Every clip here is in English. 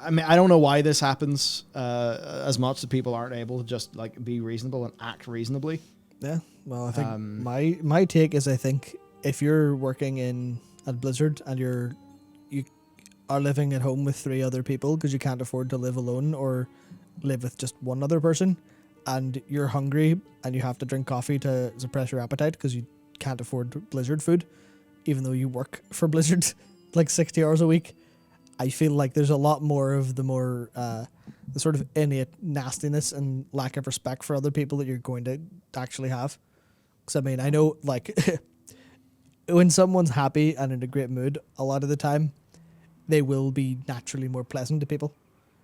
I mean, I don't know why this happens as much that people aren't able to just like be reasonable and act reasonably. Yeah. Well, I think my take is, I think if you're working at Blizzard and you are living at home with 3 other people because you can't afford to live alone or live with just one other person, and you're hungry and you have to drink coffee to suppress your appetite because you can't afford Blizzard food, even though you work for Blizzard like 60 hours a week, I feel like there's a lot more of the sort of innate nastiness and lack of respect for other people that you're going to actually have. Because I mean, I know like when someone's happy and in a great mood, a lot of the time they will be naturally more pleasant to people.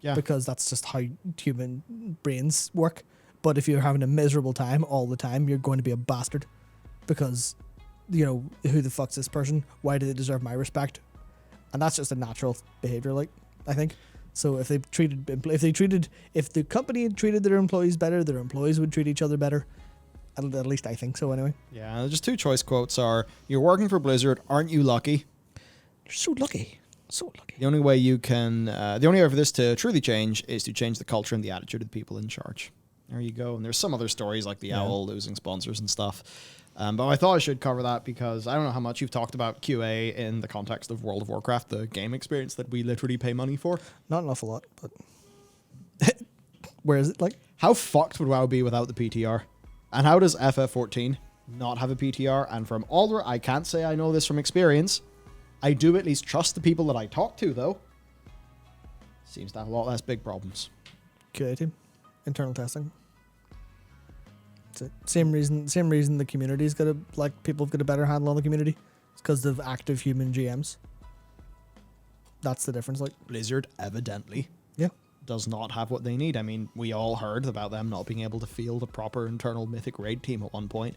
Yeah. Because that's just how human brains work. But if you're having a miserable time all the time, you're going to be a bastard. Because, you know, who the fuck's this person? Why do they deserve my respect? And that's just a natural behavior, like, I think. So if the company treated their employees better, their employees would treat each other better. At least I think so, anyway. Yeah, just 2 choice quotes are, "You're working for Blizzard, aren't you lucky?" You're so lucky. So lucky. The only way for this to truly change is to change the culture and the attitude of the people in charge. There you go. And there's some other stories like the Owl losing sponsors and stuff. But I thought I should cover that because I don't know how much you've talked about QA in the context of World of Warcraft, the game experience that we literally pay money for. Not an awful lot, but where is it? Like, how fucked would WoW be without the PTR? And how does FF14 not have a PTR? And from Alder, I can't say I know this from experience. I do at least trust the people that I talk to, though. Seems to have a lot less big problems. QA team, internal testing. That's it. Same reason the community's got people have got a better handle on the community. It's because of active human GMs. That's the difference. Like, Blizzard evidently does not have what they need. I mean, we all heard about them not being able to field a proper internal Mythic raid team at one point,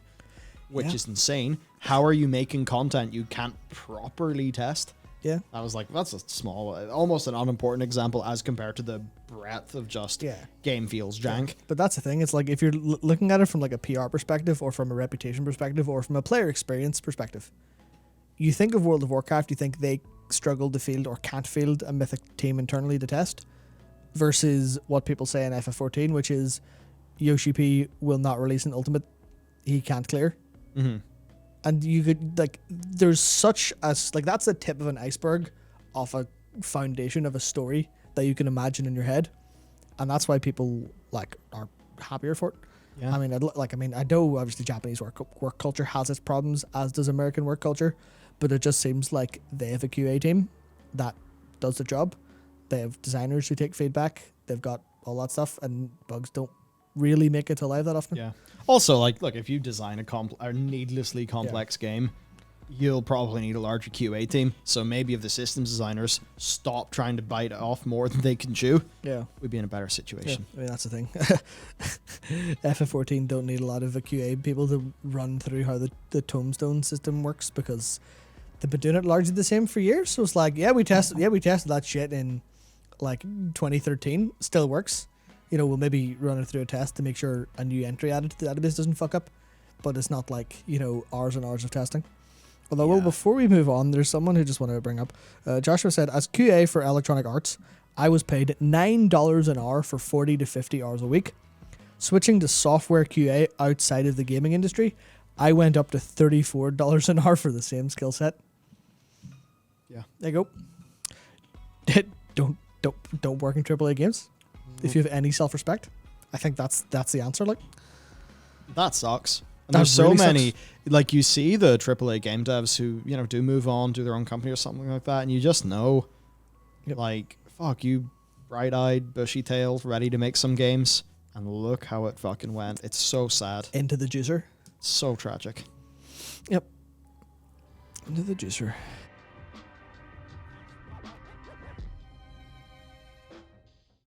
which is insane. How are you making content you can't properly test? Yeah. I was like, that's a small, almost an unimportant example as compared to the breadth of just game feels jank. Yeah. But that's the thing. It's like if you're looking at it from like a PR perspective or from a reputation perspective or from a player experience perspective, you think of World of Warcraft, you think they struggle to field or can't field a Mythic team internally to test versus what people say in FF14, which is Yoshi P will not release an ultimate he can't clear. Mm-hmm. And you could, like, there's such as, like, that's the tip of an iceberg off a foundation of a story that you can imagine in your head. And that's why people, like, are happier for it. Yeah. I mean, I know obviously Japanese work culture has its problems, as does American work culture, but it just seems like they have a QA team that does the job. They have designers who take feedback. They've got all that stuff, and bugs don't really make it to live that often. Yeah. Also, like, look, if you design a needlessly complex game, you'll probably need a larger QA team. So maybe if the systems designers stop trying to bite off more than they can chew, we'd be in a better situation. Yeah, I mean, that's the thing. FF14 don't need a lot of QA people to run through how the tombstone system works because they've been doing it largely the same for years. So it's like, we tested that shit in like 2013. Still works. You know, we'll maybe run it through a test to make sure a new entry added to the database doesn't fuck up. But it's not like, you know, hours and hours of testing. Although, well, before we move on, there's someone who just wanted to bring up. Joshua said, as QA for Electronic Arts, I was paid $9 an hour for 40 to 50 hours a week. Switching to software QA outside of the gaming industry, I went up to $34 an hour for the same skill set. Yeah. There you go. Don't work in AAA games. If you have any self-respect, I think that's the answer. Like, that sucks. And there's so really many, like, you see the AAA game devs who, you know, do move on, do their own company or something like that, and you just know, like, fuck, you bright-eyed, bushy-tailed, ready to make some games, and look how it fucking went. It's so sad. Into the juicer. So tragic. Yep. Into the juicer.